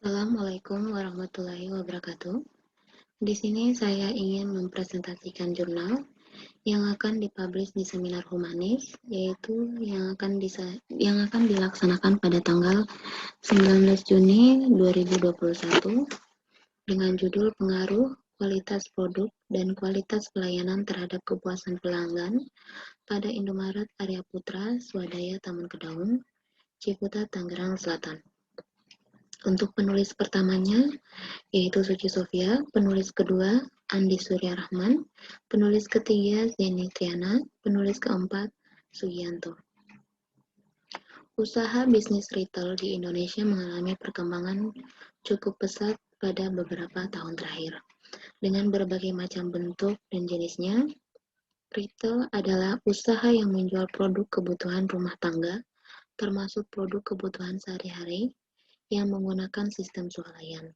Assalamualaikum warahmatullahi wabarakatuh. Di sini saya ingin mempresentasikan jurnal yang akan dipublish di seminar humanis, yaitu yang akan dilaksanakan pada tanggal 19 Juni 2021 dengan judul Pengaruh Kualitas Produk dan Kualitas Pelayanan Terhadap Kepuasan Pelanggan pada Indomaret Arya Putra Swadaya Taman Kedaung, Ciputat, Tangerang Selatan. Untuk penulis pertamanya, yaitu Suci Sofia, penulis kedua Andi Surya Rahman, penulis ketiga Zeni Triana, penulis keempat Sugianto. Usaha bisnis retail di Indonesia mengalami perkembangan cukup pesat pada beberapa tahun terakhir. Dengan berbagai macam bentuk dan jenisnya, retail adalah usaha yang menjual produk kebutuhan rumah tangga, termasuk produk kebutuhan sehari-hari yang menggunakan sistem swalayan,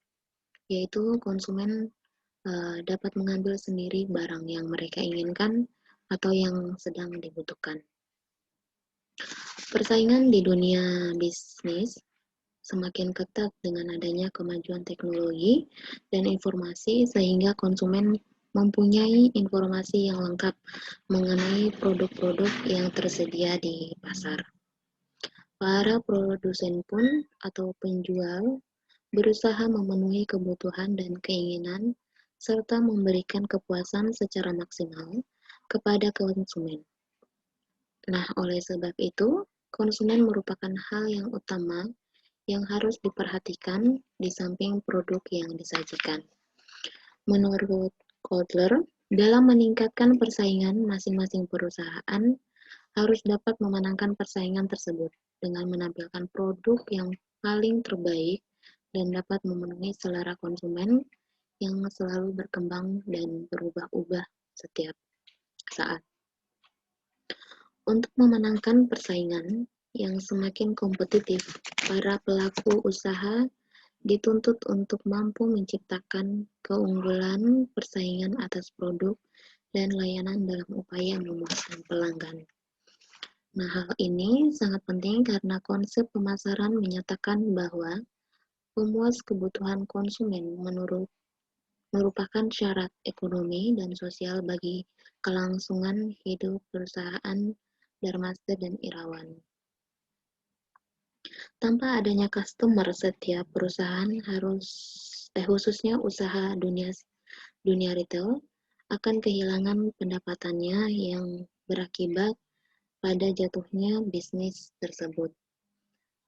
yaitu konsumen dapat mengambil sendiri barang yang mereka inginkan atau yang sedang dibutuhkan. Persaingan di dunia bisnis semakin ketat dengan adanya kemajuan teknologi dan informasi sehingga konsumen mempunyai informasi yang lengkap mengenai produk-produk yang tersedia di pasar. Para produsen pun atau penjual berusaha memenuhi kebutuhan dan keinginan serta memberikan kepuasan secara maksimal kepada konsumen. Nah, oleh sebab itu, konsumen merupakan hal yang utama yang harus diperhatikan di samping produk yang disajikan. Menurut Kotler, dalam meningkatkan persaingan, masing-masing perusahaan harus dapat memenangkan persaingan tersebut dengan menampilkan produk yang paling terbaik dan dapat memenuhi selera konsumen yang selalu berkembang dan berubah-ubah setiap saat. Untuk memenangkan persaingan yang semakin kompetitif, para pelaku usaha dituntut untuk mampu menciptakan keunggulan persaingan atas produk dan layanan dalam upaya memuaskan pelanggan. Nah, hal ini sangat penting karena konsep pemasaran menyatakan bahwa memuas kebutuhan konsumen merupakan syarat ekonomi dan sosial bagi kelangsungan hidup perusahaan Darmaster dan Irawan. Tanpa adanya customer, setiap perusahaan khususnya usaha dunia retail, akan kehilangan pendapatannya yang berakibat pada jatuhnya bisnis tersebut.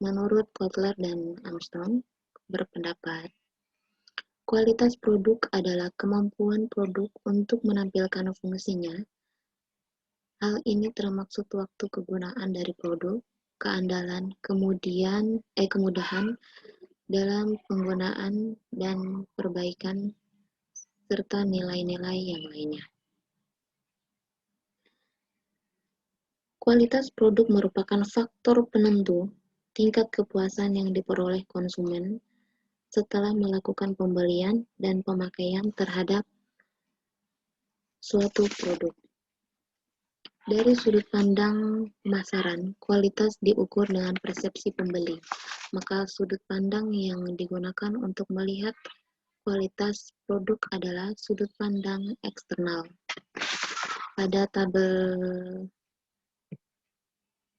Menurut Kotler dan Armstrong berpendapat, kualitas produk adalah kemampuan produk untuk menampilkan fungsinya. Hal ini termaksud waktu kegunaan dari produk, keandalan, kemudahan dalam penggunaan dan perbaikan, serta nilai-nilai yang lainnya. Kualitas produk merupakan faktor penentu tingkat kepuasan yang diperoleh konsumen setelah melakukan pembelian dan pemakaian terhadap suatu produk. Dari sudut pandang pemasaran, kualitas diukur dengan persepsi pembeli. Maka sudut pandang yang digunakan untuk melihat kualitas produk adalah sudut pandang eksternal. Pada tabel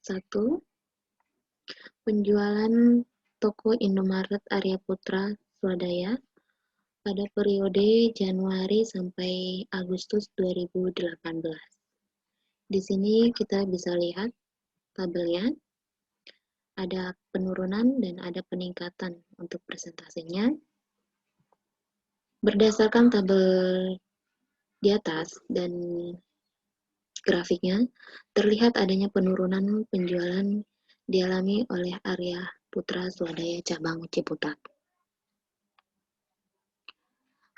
1, penjualan toko Indomaret Arya Putra Swadaya pada periode Januari sampai Agustus 2018. Di sini kita bisa lihat tabelnya, ada penurunan dan ada peningkatan untuk presentasinya. Berdasarkan tabel di atas dan grafiknya, terlihat adanya penurunan penjualan dialami oleh Arya Putra Swadaya Cabang Ciputat.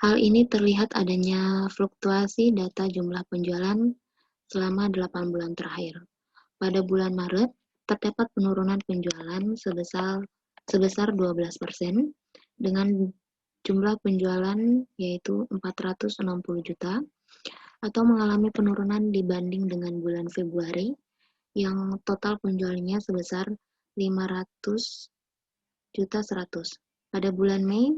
Hal ini terlihat adanya fluktuasi data jumlah penjualan selama 8 bulan terakhir. Pada bulan Maret, terdapat penurunan penjualan sebesar 12% dengan jumlah penjualan yaitu 460 juta atau mengalami penurunan dibanding dengan bulan Februari yang total penjualannya sebesar 500 juta 100. Pada bulan Mei,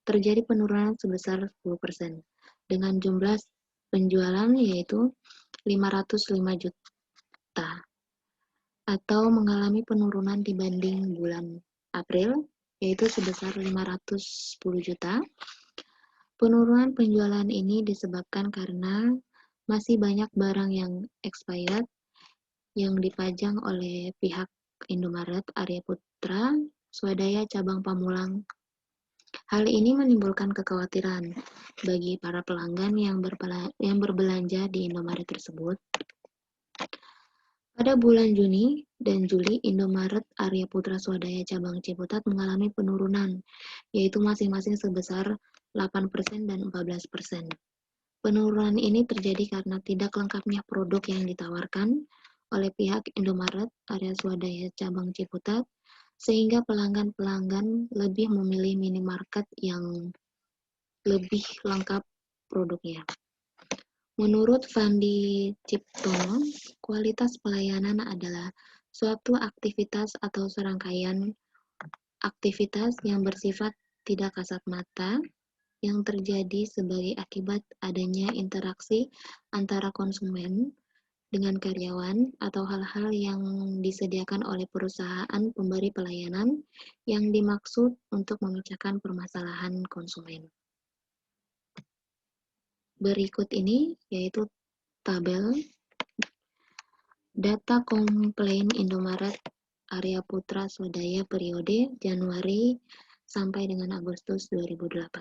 terjadi penurunan sebesar 10% dengan jumlah penjualan yaitu 505 juta atau mengalami penurunan dibanding bulan April yaitu sebesar 510 juta. Penurunan penjualan ini disebabkan karena masih banyak barang yang expired yang dipajang oleh pihak Indomaret Arya Putra Swadaya Cabang Pamulang. Hal ini menimbulkan kekhawatiran bagi para pelanggan yang berbelanja di Indomaret tersebut. Pada bulan Juni dan Juli, Indomaret Arya Putra Swadaya Cabang Ciputat mengalami penurunan, yaitu masing-masing sebesar 8% dan 14%. Penurunan ini terjadi karena tidak lengkapnya produk yang ditawarkan oleh pihak Indomaret Arya Swadaya Cabang Ciputat, sehingga pelanggan-pelanggan lebih memilih minimarket yang lebih lengkap produknya. Menurut Fandi Ciptono, kualitas pelayanan adalah suatu aktivitas atau serangkaian aktivitas yang bersifat tidak kasat mata yang terjadi sebagai akibat adanya interaksi antara konsumen dengan karyawan atau hal-hal yang disediakan oleh perusahaan pemberi pelayanan yang dimaksud untuk memecahkan permasalahan konsumen. Berikut ini yaitu tabel data komplain Indomaret Arya Putra Swadaya periode Januari sampai dengan Agustus 2018.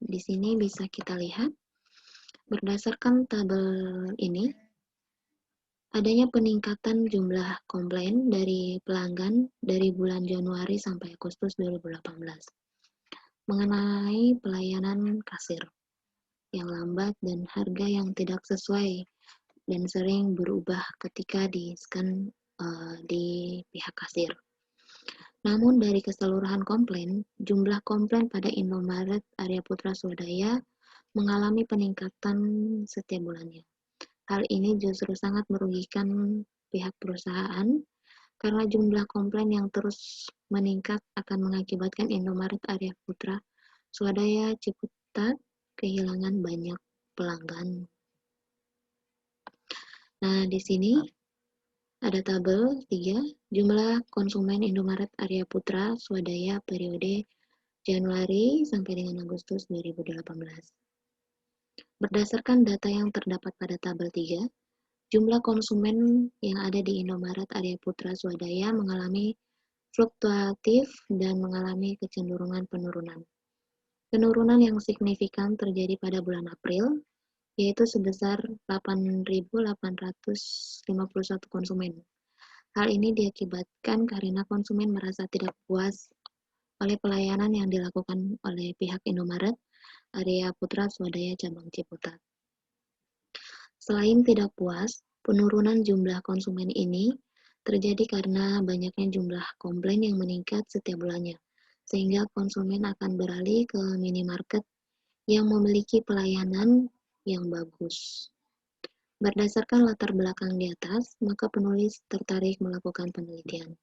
Di sini bisa kita lihat, berdasarkan tabel ini, adanya peningkatan jumlah komplain dari pelanggan dari bulan Januari sampai Agustus 2018 mengenai pelayanan kasir yang lambat dan harga yang tidak sesuai dan sering berubah ketika di-scan di pihak kasir. Namun dari keseluruhan komplain, jumlah komplain pada Indomaret Arya Putra Swadaya mengalami peningkatan setiap bulannya. Hal ini justru sangat merugikan pihak perusahaan karena jumlah komplain yang terus meningkat akan mengakibatkan Indomaret Arya Putra Swadaya Ciputat kehilangan banyak pelanggan. Nah, di sini ada tabel 3, jumlah konsumen Indomaret Arya Putra Swadaya periode Januari sampai dengan Agustus 2018. Berdasarkan data yang terdapat pada tabel 3, jumlah konsumen yang ada di Indomaret Arya Putra Swadaya mengalami fluktuatif dan mengalami kecenderungan penurunan. Penurunan yang signifikan terjadi pada bulan April, yaitu sebesar 8.851 konsumen. Hal ini diakibatkan karena konsumen merasa tidak puas oleh pelayanan yang dilakukan oleh pihak Indomaret Arya Putra Swadaya Cabang Ciputat. Selain tidak puas, penurunan jumlah konsumen ini terjadi karena banyaknya jumlah komplain yang meningkat setiap bulannya, sehingga konsumen akan beralih ke minimarket yang memiliki pelayanan yang bagus. Berdasarkan latar belakang di atas, maka penulis tertarik melakukan penelitian,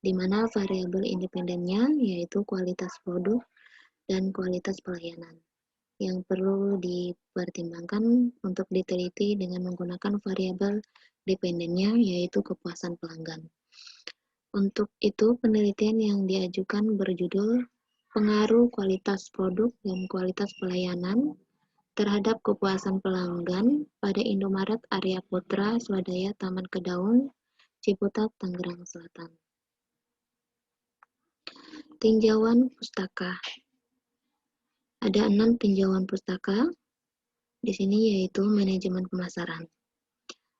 di mana variabel independennya yaitu kualitas produk dan kualitas pelayanan, yang perlu dipertimbangkan untuk diteliti dengan menggunakan variabel dependennya yaitu kepuasan pelanggan. Untuk itu, penelitian yang diajukan berjudul Pengaruh Kualitas Produk dan Kualitas Pelayanan terhadap kepuasan pelanggan pada Indomaret Arya Putra Swadaya Taman Kedaung, Ciputat, Tangerang Selatan. Tinjauan pustaka. Ada 6 tinjauan pustaka di sini yaitu manajemen pemasaran.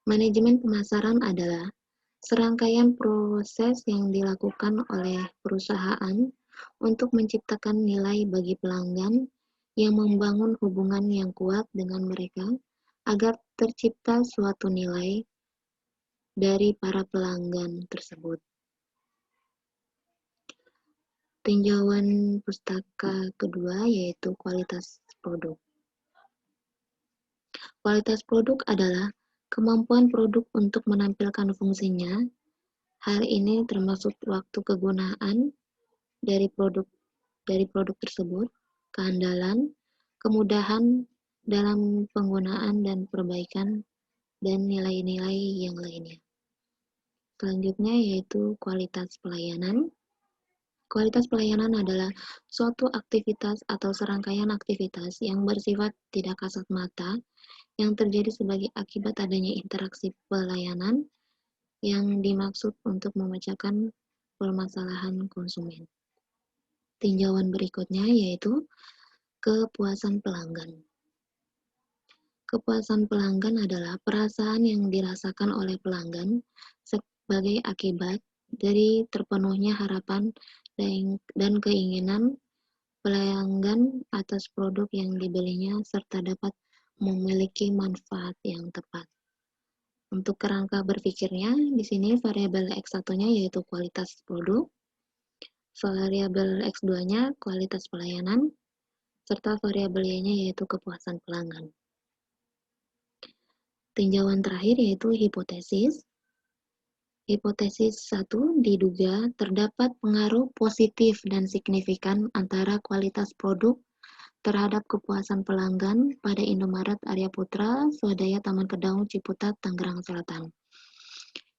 Manajemen pemasaran adalah serangkaian proses yang dilakukan oleh perusahaan untuk menciptakan nilai bagi pelanggan yang membangun hubungan yang kuat dengan mereka agar tercipta suatu nilai dari para pelanggan tersebut. Tinjauan pustaka kedua yaitu kualitas produk. Kualitas produk adalah kemampuan produk untuk menampilkan fungsinya. Hal ini termasuk waktu kegunaan dari produk dari produk tersebut, keandalan, kemudahan dalam penggunaan dan perbaikan, dan nilai-nilai yang lainnya. Selanjutnya yaitu kualitas pelayanan. Kualitas pelayanan adalah suatu aktivitas atau serangkaian aktivitas yang bersifat tidak kasat mata yang terjadi sebagai akibat adanya interaksi pelayanan yang dimaksud untuk memecahkan permasalahan konsumen. Tinjauan berikutnya yaitu kepuasan pelanggan. Kepuasan pelanggan adalah perasaan yang dirasakan oleh pelanggan sebagai akibat dari terpenuhnya harapan dan keinginan pelanggan atas produk yang dibelinya serta dapat memiliki manfaat yang tepat. Untuk kerangka berpikirnya, di sini variabel X1-nya yaitu kualitas produk, variabel X2-nya kualitas pelayanan, serta variabel Y-nya yaitu kepuasan pelanggan. Tinjauan terakhir yaitu hipotesis. Hipotesis 1 diduga terdapat pengaruh positif dan signifikan antara kualitas produk terhadap kepuasan pelanggan pada Indomaret Arya Putra, Swadaya Taman Kedaung, Ciputat, Tangerang Selatan.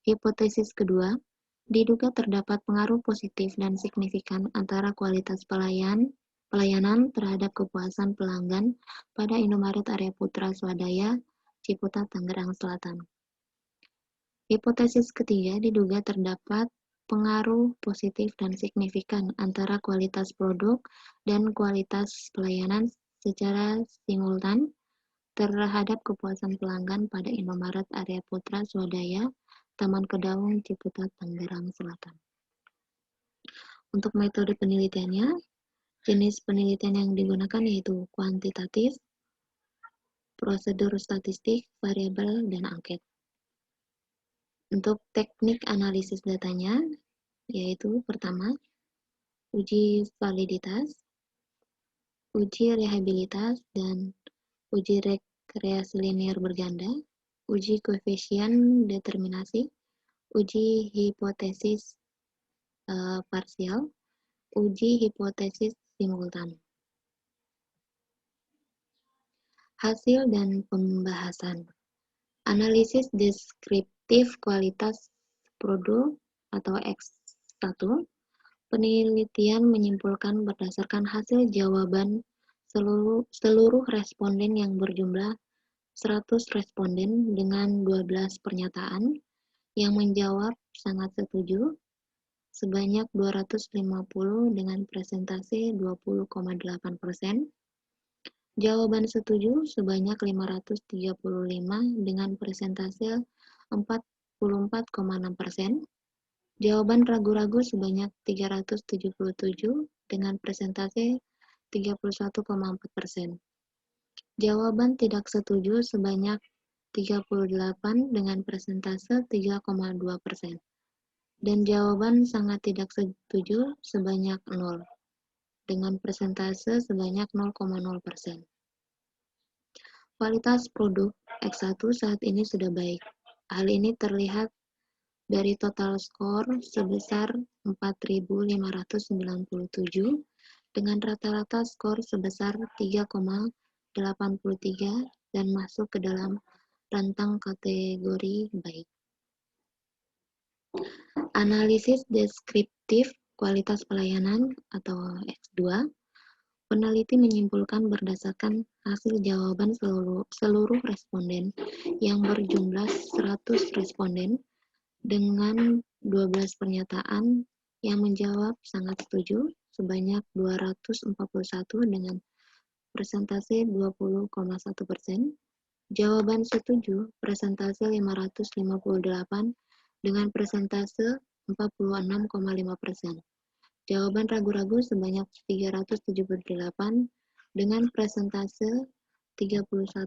Hipotesis kedua, diduga terdapat pengaruh positif dan signifikan antara kualitas pelayanan terhadap kepuasan pelanggan pada Indomaret Arya Putra, Swadaya, Ciputat, Tangerang Selatan. Hipotesis ketiga diduga terdapat pengaruh positif dan signifikan antara kualitas produk dan kualitas pelayanan secara simultan terhadap kepuasan pelanggan pada Indomaret Arya Putra Swadaya, Taman Kedaung, Ciputat, Tangerang Selatan. Untuk metode penelitiannya, jenis penelitian yang digunakan yaitu kuantitatif, prosedur statistik, variabel, dan angket. Untuk teknik analisis datanya, yaitu pertama, uji validitas, uji reliabilitas, dan uji rekreasi linear berganda, uji koefisien determinasi, uji hipotesis parsial, uji hipotesis simultan. Hasil dan pembahasan. Analisis deskriptif kualitas produk atau X1, penelitian menyimpulkan berdasarkan hasil jawaban seluruh responden yang berjumlah 100 responden dengan 12 pernyataan yang menjawab sangat setuju sebanyak 250 dengan presentasi 20,8%, jawaban setuju sebanyak 535 dengan persentase 44,6%, jawaban ragu-ragu sebanyak 377 dengan persentase 31,4%, jawaban tidak setuju sebanyak 38 dengan persentase 3,2%, dan jawaban sangat tidak setuju sebanyak 0 dengan persentase sebanyak 0,0%. Kualitas produk X1 saat ini sudah baik. Hal ini terlihat dari total skor sebesar 4.597 dengan rata-rata skor sebesar 3,83 dan masuk ke dalam rentang kategori baik. Analisis deskriptif kualitas pelayanan atau X2, peneliti menyimpulkan berdasarkan hasil jawaban seluruh responden yang berjumlah 100 responden dengan 12 pernyataan yang menjawab sangat setuju sebanyak 241 dengan persentase 20,1%, jawaban setuju persentase 558 dengan persentase 46,5%. Jawaban ragu-ragu sebanyak 378 dengan persentase 31,5%.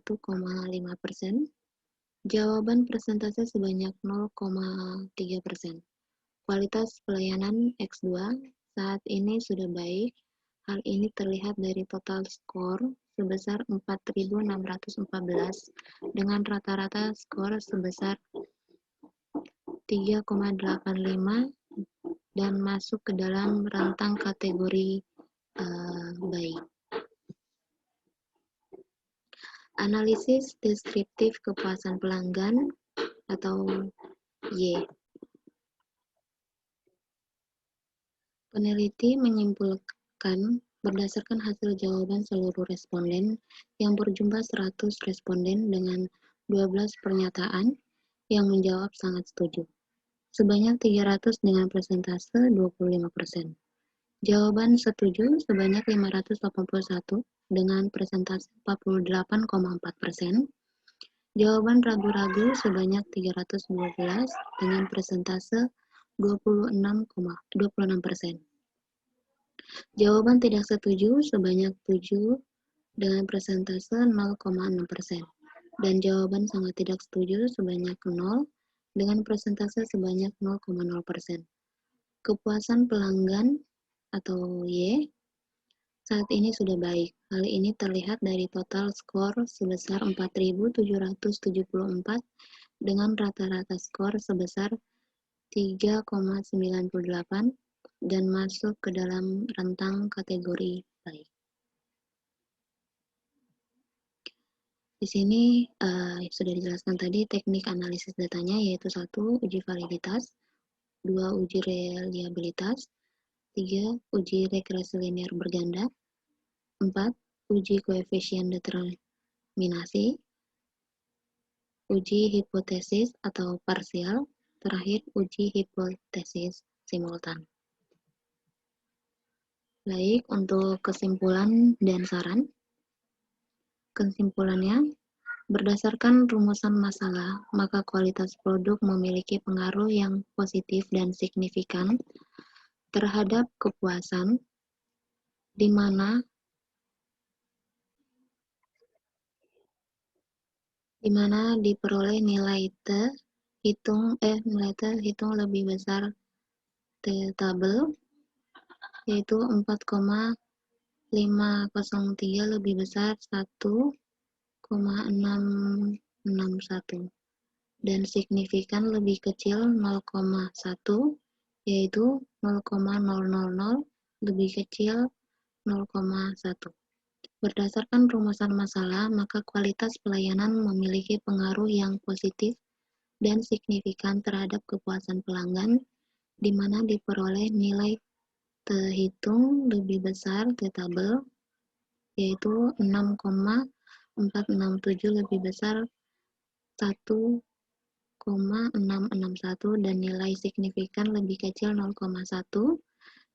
Jawaban persentase sebanyak 0,3%. Kualitas pelayanan X2 saat ini sudah baik. Hal ini terlihat dari total skor sebesar 4.614 dengan rata-rata skor sebesar 3,85 dan masuk ke dalam rentang kategori baik. Analisis deskriptif kepuasan pelanggan atau Y. Peneliti menyimpulkan berdasarkan hasil jawaban seluruh responden yang berjumlah 100 responden dengan 12 pernyataan yang menjawab sangat setuju. Sebanyak 300 dengan persentase 25%. Jawaban setuju sebanyak 581 dengan persentase 48,4%. Jawaban ragu-ragu sebanyak 312 dengan persentase 26,26%. Jawaban tidak setuju sebanyak 7 dengan persentase 0,6%. Dan jawaban sangat tidak setuju sebanyak 0 dengan persentase sebanyak 0,0%. Kepuasan pelanggan atau Y saat ini sudah baik. Hal ini terlihat dari total skor sebesar 4.774 dengan rata-rata skor sebesar 3,98 dan masuk ke dalam rentang kategori baik. Di sini sudah dijelaskan tadi teknik analisis datanya, yaitu 1. Uji validitas, 2. Uji reliabilitas, 3. Uji regresi linear berganda, 4. Uji koefisien determinasi, uji hipotesis atau parsial, terakhir uji hipotesis simultan. Baik, untuk kesimpulan dan saran. Kesimpulannya, berdasarkan rumusan masalah, maka kualitas produk memiliki pengaruh yang positif dan signifikan terhadap kepuasan, di mana diperoleh nilai hitung lebih besar tabel, yaitu 4,503 lebih besar 1,661 dan signifikan lebih kecil 0,1 yaitu 0,000 lebih kecil 0,1. Berdasarkan rumusan masalah, maka kualitas pelayanan memiliki pengaruh yang positif dan signifikan terhadap kepuasan pelanggan, di mana diperoleh nilai terhitung lebih besar tabel, yaitu 6,467 lebih besar 1,661 dan nilai signifikan lebih kecil 0,1,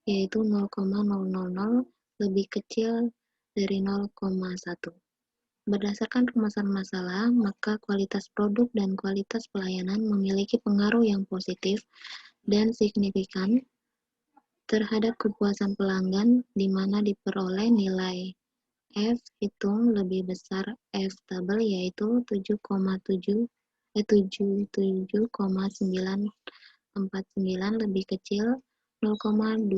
yaitu 0,000 lebih kecil dari 0,1. Berdasarkan rumusan masalah, maka kualitas produk dan kualitas pelayanan memiliki pengaruh yang positif dan signifikan terhadap kepuasan pelanggan, di mana diperoleh nilai F hitung lebih besar F tabel, yaitu 77,949 lebih kecil 0,20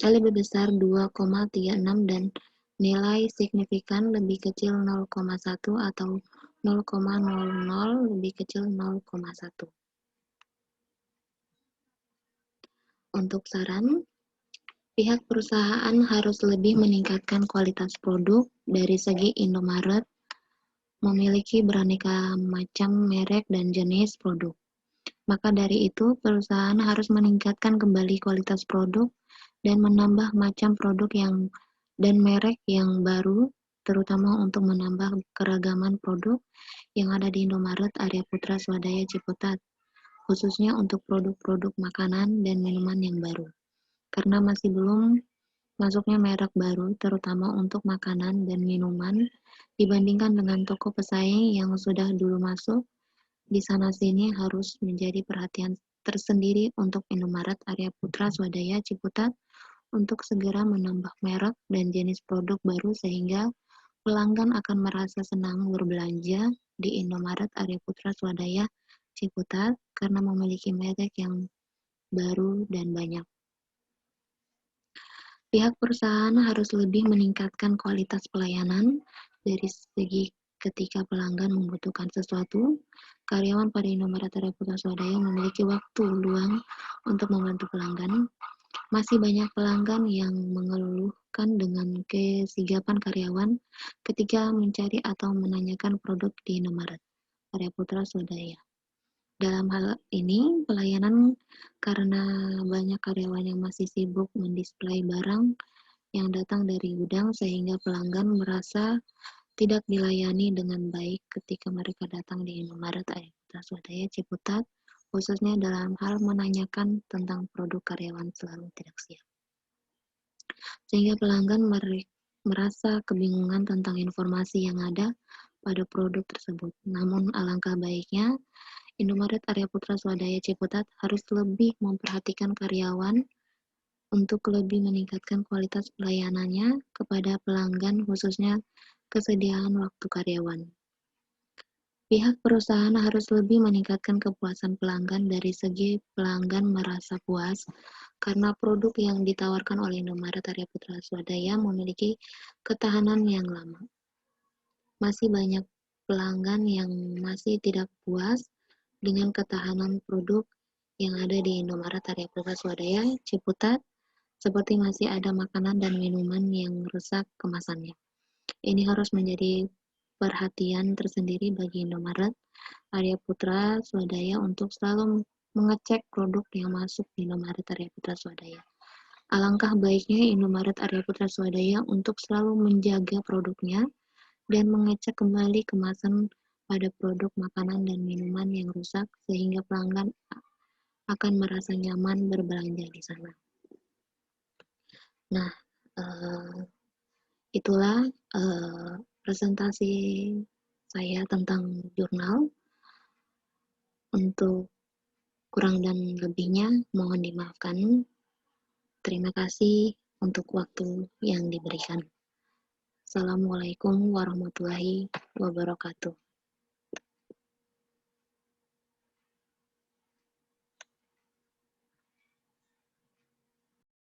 lebih besar 2,36 dan nilai signifikan lebih kecil 0,1 atau 0,00 lebih kecil 0,1. Untuk saran, pihak perusahaan harus lebih meningkatkan kualitas produk. Dari segi Indomaret memiliki beraneka macam merek dan jenis produk. Maka dari itu, perusahaan harus meningkatkan kembali kualitas produk dan menambah macam produk dan merek yang baru, terutama untuk menambah keragaman produk yang ada di Indomaret Arya Putra Swadaya Ciputat, khususnya untuk produk-produk makanan dan minuman yang baru. Karena masih belum masuknya merek baru, terutama untuk makanan dan minuman, dibandingkan dengan toko pesaing yang sudah dulu masuk, di sana-sini harus menjadi perhatian tersendiri untuk Indomaret Arya Putra Swadaya Ciputat untuk segera menambah merek dan jenis produk baru sehingga pelanggan akan merasa senang berbelanja di Indomaret Arya Putra Swadaya Ciputat karena memiliki merek yang baru dan banyak. Pihak perusahaan harus lebih meningkatkan kualitas pelayanan dari segi ketika pelanggan membutuhkan sesuatu, karyawan pada Indomaret Area Putra Swadaya memiliki waktu luang untuk membantu pelanggan. Masih banyak pelanggan yang mengeluhkan dengan kesigapan karyawan ketika mencari atau menanyakan produk di Indomaret Area Putra Swadaya. Dalam hal ini, pelayanan karena banyak karyawan yang masih sibuk mendisplay barang yang datang dari gudang sehingga pelanggan merasa tidak dilayani dengan baik ketika mereka datang di Indomaret Area Putra Swadaya Ciputat, khususnya dalam hal menanyakan tentang produk karyawan selalu tidak siap. Sehingga pelanggan merasa kebingungan tentang informasi yang ada pada produk tersebut. Namun alangkah baiknya Indomaret Area Putra Swadaya Ciputat harus lebih memperhatikan karyawan untuk lebih meningkatkan kualitas pelayanannya kepada pelanggan, khususnya kesediaan waktu karyawan. Pihak perusahaan harus lebih meningkatkan kepuasan pelanggan dari segi pelanggan merasa puas karena produk yang ditawarkan oleh Indomaret Area Putra Swadaya memiliki ketahanan yang lama. Masih banyak pelanggan yang masih tidak puas dengan ketahanan produk yang ada di Indomaret Area Putra Swadaya Ciputat, seperti masih ada makanan dan minuman yang rusak kemasannya. Ini harus menjadi perhatian tersendiri bagi Indomaret Area Putra Swadaya untuk selalu mengecek produk yang masuk di Indomaret Area Putra Swadaya. Alangkah baiknya Indomaret Area Putra Swadaya untuk selalu menjaga produknya dan mengecek kembali kemasan pada produk makanan dan minuman yang rusak sehingga pelanggan akan merasa nyaman berbelanja di sana. Nah, itulah presentasi saya tentang jurnal. Untuk kurang dan lebihnya mohon dimaafkan. Terima kasih untuk waktu yang diberikan. Assalamualaikum warahmatullahi wabarakatuh.